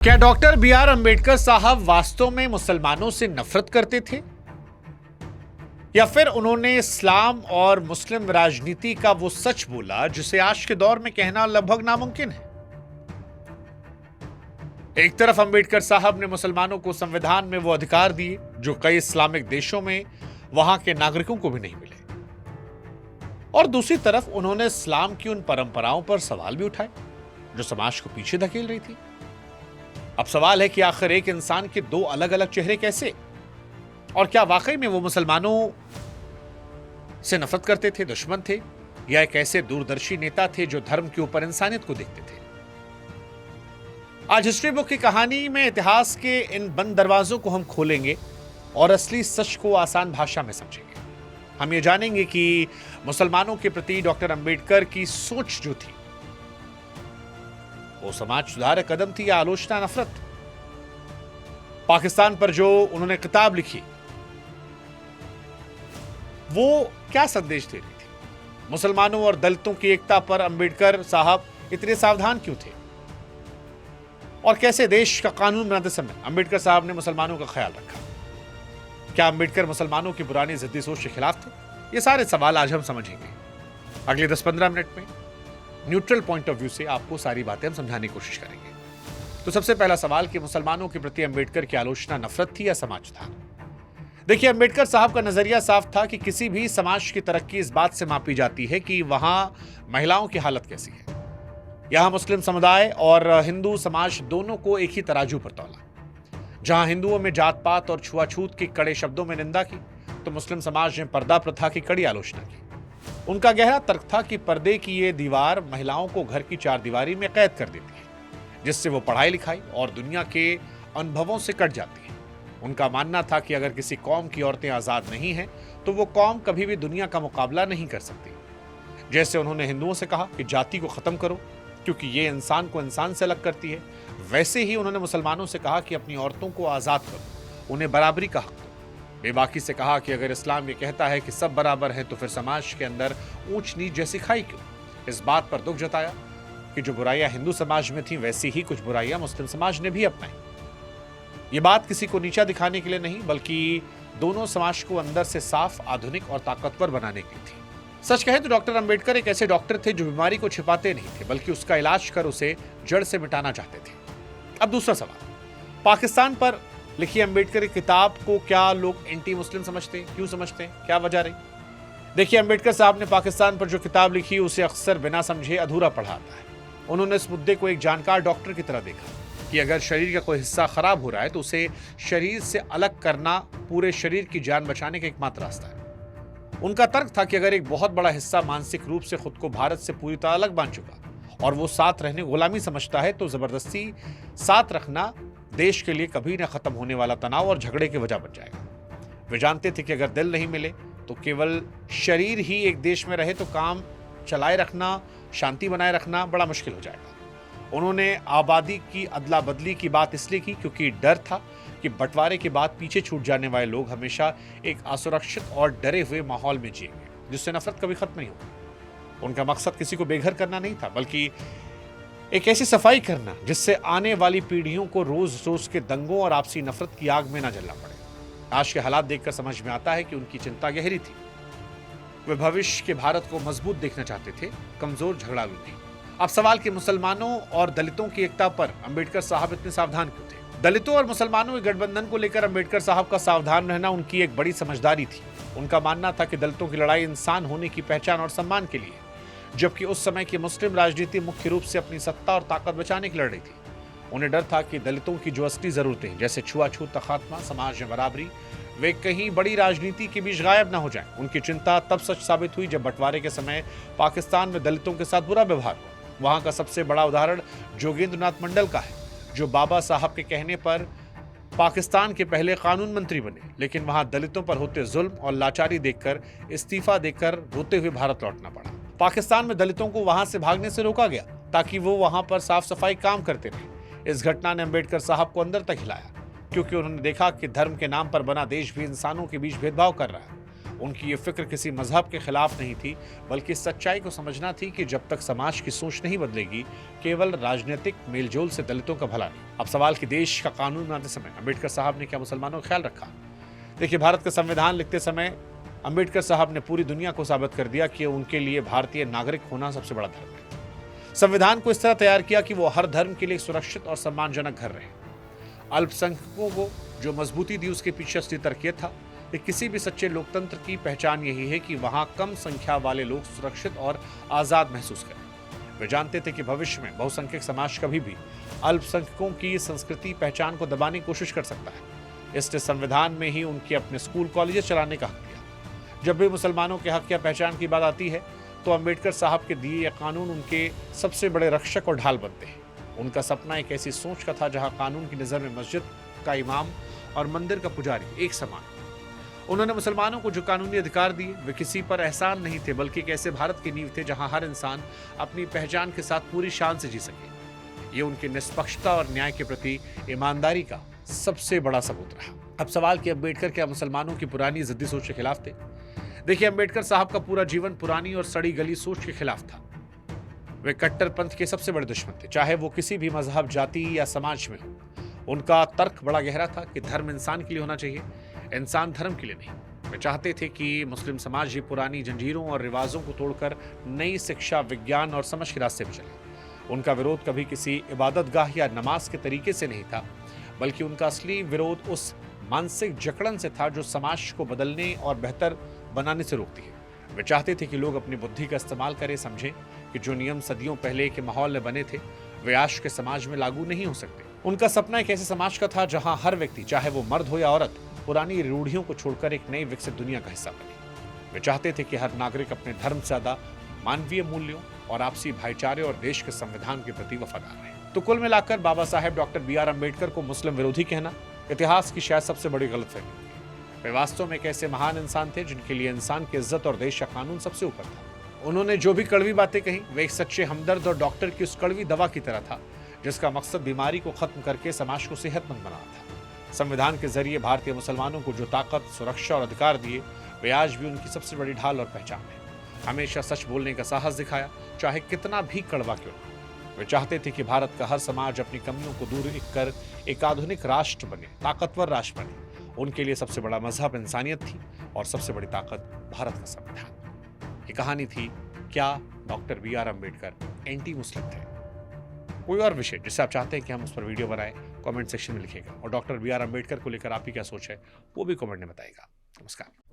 क्या doctor B R Ambedkar साहब वास्तव में मुसलमानों से नफरत करते थे, या फिर उन्होंने इस्लाम और मुस्लिम राजनीति का वो सच बोला जिसे आज के दौर में कहना लगभग नामुमकिन है? एक तरफ अम्बेडकर साहब ने मुसलमानों को संविधान में वो अधिकार दिए जो कई इस्लामिक देशों में वहां के नागरिकों को भी नहीं मिले, और दूसरी तरफ उन्होंने इस्लाम की उन परंपराओं पर सवाल भी उठाए जो समाज को पीछे धकेल रही थी। अब सवाल है कि आखिर एक इंसान के दो अलग अलग चेहरे कैसे, और क्या वाकई में वो मुसलमानों से नफरत करते थे, दुश्मन थे, या एक ऐसे दूरदर्शी नेता थे जो धर्म के ऊपर इंसानियत को देखते थे? आज हिस्ट्री बुक की कहानी में इतिहास के इन बंद दरवाजों को हम खोलेंगे और असली सच को आसान भाषा में समझेंगे। हम ये जानेंगे कि मुसलमानों के प्रति डॉक्टर अंबेडकर की सोच जो थी वो समाज सुधारक कदम थी या आलोचना, नफरत। पाकिस्तान पर जो उन्होंने किताब लिखी वो क्या संदेश दे रही थी? मुसलमानों और दलितों की एकता पर अंबेडकर साहब इतने सावधान क्यों थे, और कैसे देश का कानून बनाते समय अंबेडकर साहब ने मुसलमानों का ख्याल रखा? क्या अंबेडकर मुसलमानों की पुरानी जिद्दी सोच के खिलाफ थे? ये सारे सवाल आज हम समझेंगे अगले 10-15 मिनट में। न्यूट्रल पॉइंट ऑफ व्यू से आपको सारी बातें हम समझाने की कोशिश करेंगे। तो सबसे पहला सवाल कि मुसलमानों के प्रति अंबेडकर की आलोचना नफरत थी या समाज सुधार? देखिए, अंबेडकर साहब का नजरिया साफ था कि किसी भी समाज की तरक्की इस बात से मापी जाती है कि वहां महिलाओं की हालत कैसी है। यहां मुस्लिम समुदाय और हिंदू समाज दोनों को एक ही तराजू पर तौला। जहां हिंदुओं में जात पात और छुआछूत की कड़े शब्दों में निंदा की, तो मुस्लिम समाज ने पर्दा प्रथा की कड़ी आलोचना की। उनका गहरा तर्क था कि पर्दे की ये दीवार महिलाओं को घर की चारदीवारी में कैद कर देती है, जिससे वो पढ़ाई लिखाई और दुनिया के अनुभवों से कट जाती है। उनका मानना था कि अगर किसी कौम की औरतें आजाद नहीं हैं तो वो कौम कभी भी दुनिया का मुकाबला नहीं कर सकती। जैसे उन्होंने हिंदुओं से कहा कि जाति को खत्म करो क्योंकि ये इंसान को इंसान से अलग करती है, वैसे ही उन्होंने मुसलमानों से कहा कि अपनी औरतों को आजाद करो, उन्हें बराबरी का हक दो। बेबाकी से कहा कि अगर इस्लाम ये कहता है कि सब बराबर हैं तो फिर समाज के अंदर ऊंच नीच जैसी खाई क्यों? इस बात पर दुख जताया कि जो बुराइयां हिंदू समाज में थी वैसी ही कुछ बुराइयां मुस्लिम समाज ने भी अपनाई। ये बात किसी को नीचा दिखाने के लिए नहीं, बल्कि दोनों समाज को अंदर से साफ, आधुनिक और ताकतवर बनाने की थी। सच कहें तो डॉक्टर अंबेडकर एक ऐसे डॉक्टर थे जो बीमारी को छिपाते नहीं थे, बल्कि उसका इलाज कर उसे जड़ से मिटाना चाहते थे। अब दूसरा सवाल, पाकिस्तान पर लिखी अंबेडकर की किताब को क्या लोग एंटी मुस्लिम समझते हैं? क्यों समझते हैं? क्या वजह रही? देखिए, अंबेडकर साहब ने पाकिस्तान पर जो किताब लिखी उसे अक्सर बिना समझे अधूरा पढ़ा आता है। उन्होंने इस मुद्दे को एक जानकार डॉक्टर की तरह देखा कि अगर शरीर का कोई हिस्सा खराब हो रहा है तो उसे शरीर से अलग करना पूरे शरीर की जान बचाने का एकमात्र रास्ता है। उनका तर्क था कि अगर एक बहुत बड़ा हिस्सा मानसिक रूप से खुद को भारत से पूरी तरह अलग मान चुका और वो साथ रहने गुलामी समझता है तो जबरदस्ती साथ रखना देश के लिए कभी न खत्म होने वाला तनाव और झगड़े की वजह बन जाएगा। वे जानते थे कि अगर दिल नहीं मिले तो केवल शरीर ही एक देश में रहे तो काम चलाए रखना, शांति बनाए रखना बड़ा मुश्किल हो जाएगा। उन्होंने आबादी की अदला बदली की बात इसलिए की क्योंकि डर था कि बंटवारे के बाद पीछे छूट जाने वाले लोग हमेशा एक असुरक्षित और डरे हुए माहौल में जिएंगे जिससे नफरत कभी खत्म नहीं होगी। उनका मकसद किसी को बेघर करना नहीं था, बल्कि एक ऐसी सफाई करना जिससे आने वाली पीढ़ियों को रोज रोज के दंगों और आपसी नफरत की आग में न जलना पड़े। आज के हालात देखकर समझ में आता है कि उनकी चिंता गहरी थी। वे भविष्य के भारत को मजबूत देखना चाहते थे, कमजोर झगड़ालू नहीं। अब सवाल कि मुसलमानों और दलितों की एकता पर अंबेडकर साहब इतने सावधान क्यों थे? दलितों और मुसलमानों के गठबंधन को लेकर अंबेडकर साहब का सावधान रहना उनकी एक बड़ी समझदारी थी। उनका मानना था कि दलितों की लड़ाई इंसान होने की पहचान और सम्मान के लिए, जबकि उस समय की मुस्लिम राजनीति मुख्य रूप से अपनी सत्ता और ताकत बचाने की लड़ रही थी। उन्हें डर था कि दलितों की जो असली जरूरतें जैसे छुआछूत का खात्मा, समाज में बराबरी, वे कहीं बड़ी राजनीति के बीच गायब न हो जाएं। उनकी चिंता तब सच साबित हुई जब बंटवारे के समय पाकिस्तान में दलितों के साथ बुरा व्यवहार हुआ। वहां का सबसे बड़ा उदाहरण जोगेंद्र नाथ मंडल का है, जो बाबा साहब के कहने पर पाकिस्तान के पहले कानून मंत्री बने, लेकिन वहां दलितों पर होते जुल्म और लाचारी देखकर इस्तीफा देकर रोते हुए भारत लौटना पड़ा। पाकिस्तान में दलितों को वहां से भागने से रोका गया ताकि वो वहां पर साफ सफाई काम करते रहे। इस घटना ने अंबेडकर साहब को अंदर तक हिलाया, क्योंकि उन्होंने देखा कि धर्म के नाम पर बना देश भी इंसानों के बीच भेदभाव कर रहा है। उनकी ये फिक्र किसी मजहब के खिलाफ नहीं थी, बल्कि सच्चाई को समझना थी कि जब तक समाज की सोच नहीं बदलेगी, केवल राजनीतिक मेलजोल से दलितों का भला नहीं। अब सवाल कि देश का कानून बनाते समय अम्बेडकर साहब ने क्या मुसलमानों का ख्याल रखा? देखिए, भारत का संविधान लिखते समय अम्बेडकर साहब ने पूरी दुनिया को साबित कर दिया कि उनके लिए भारतीय नागरिक होना सबसे बड़ा धर्म है। संविधान को इस तरह तैयार किया कि वो हर धर्म के लिए सुरक्षित और सम्मानजनक घर रहे। अल्पसंख्यकों को जो मजबूती दी, उसके पीछे असली तर्क यह था कि किसी भी सच्चे लोकतंत्र की पहचान यही है कि वहां कम संख्या वाले लोग सुरक्षित और आजाद महसूस करें। वे जानते थे कि भविष्य में बहुसंख्यक समाज कभी भी अल्पसंख्यकों की संस्कृति पहचान को दबाने की कोशिश कर सकता है। इसलिए संविधान में ही उनके अपने स्कूल कॉलेज चलाने का हक दिया। जब भी मुसलमानों के हक या पहचान की बात आती है तो अम्बेडकर साहब के दिए यह कानून उनके सबसे बड़े रक्षक और ढाल बनते हैं। उनका सपना एक ऐसी सोच का था जहां कानून की नज़र में मस्जिद का इमाम और मंदिर का पुजारी एक समान। उन्होंने मुसलमानों को जो कानूनी अधिकार दिए वे किसी पर एहसान नहीं थे, बल्कि एक ऐसे भारत की नींव थे जहां हर इंसान अपनी पहचान के साथ पूरी शान से जी सके। ये उनकी निष्पक्षता और न्याय के प्रति ईमानदारी का सबसे बड़ा सबूत रहा। अब सवाल कि अम्बेडकर क्या मुसलमानों की पुरानी जिद्दी सोच के खिलाफ थे? देखिए, अम्बेडकर साहब का पूरा जीवन पुरानी और सड़ी गली सोच के खिलाफ था। वे कट्टरपंथ के सबसे बड़े दुश्मन थे, चाहे वो किसी भी मजहब, जाति या समाज में हो। उनका तर्क बड़ा गहरा था कि धर्म इंसान के लिए होना चाहिए, इंसान धर्म के लिए नहीं। वे चाहते थे कि मुस्लिम समाज ही पुरानी जंजीरों और रिवाजों को तोड़कर नई शिक्षा, विज्ञान और समझ के रास्ते पर चले। उनका विरोध कभी किसी इबादतगाह या नमाज के तरीके से नहीं था, बल्कि उनका असली विरोध उस मानसिक जकड़न से था जो समाज को बदलने और बेहतर बनाने से रोकती है। वे चाहते थे कि लोग अपनी बुद्धि का इस्तेमाल करें, समझें कि जो नियम सदियों पहले के माहौल में बने थे वे आज के समाज में लागू नहीं हो सकते। उनका सपना एक ऐसे समाज का था जहां हर व्यक्ति, चाहे वो मर्द हो या औरत, पुरानी रूढ़ियों को छोड़कर एक नई विकसित दुनिया का हिस्सा बने। वे चाहते थे कि हर नागरिक अपने धर्म से ज्यादा मानवीय मूल्यों और आपसी भाईचारे और देश के संविधान के प्रति वफादार रहे। तो कुल मिलाकर Baba Saheb doctor B R Ambedkar को मुस्लिम विरोधी कहना इतिहास की शायद सबसे बड़ी गलतफहमी। वे वास्तव में एक ऐसे महान इंसान थे जिनके लिए इंसान की इज्जत और देश का कानून सबसे ऊपर था। उन्होंने जो भी कड़वी बातें कही वे एक सच्चे हमदर्द और डॉक्टर की उस कड़वी दवा की तरह था जिसका मकसद बीमारी को खत्म करके समाज को सेहतमंद बनाना था। संविधान के जरिए भारतीय मुसलमानों को जो ताकत, सुरक्षा और अधिकार दिए वे आज भी उनकी सबसे बड़ी ढाल और पहचान है। हमेशा सच बोलने का साहस दिखाया, चाहे कितना भी कड़वा क्यों न। वे चाहते थे कि भारत का हर समाज अपनी कमियों को दूर कर एक आधुनिक राष्ट्र बने, ताकतवर राष्ट्र बने। उनके लिए सबसे बड़ा मजहब इंसानियत थी और सबसे बड़ी ताकत भारत का संविधान। ये कहानी थी क्या doctor B R Ambedkar anti Muslim थे? कोई और विषय जिससे आप चाहते हैं कि हम उस पर वीडियो बनाएं, कमेंट सेक्शन में लिखिएगा। और डॉक्टर बी आर अम्बेडकर को लेकर आपकी क्या सोच है वो भी कमेंट में बताइएगा। नमस्कार।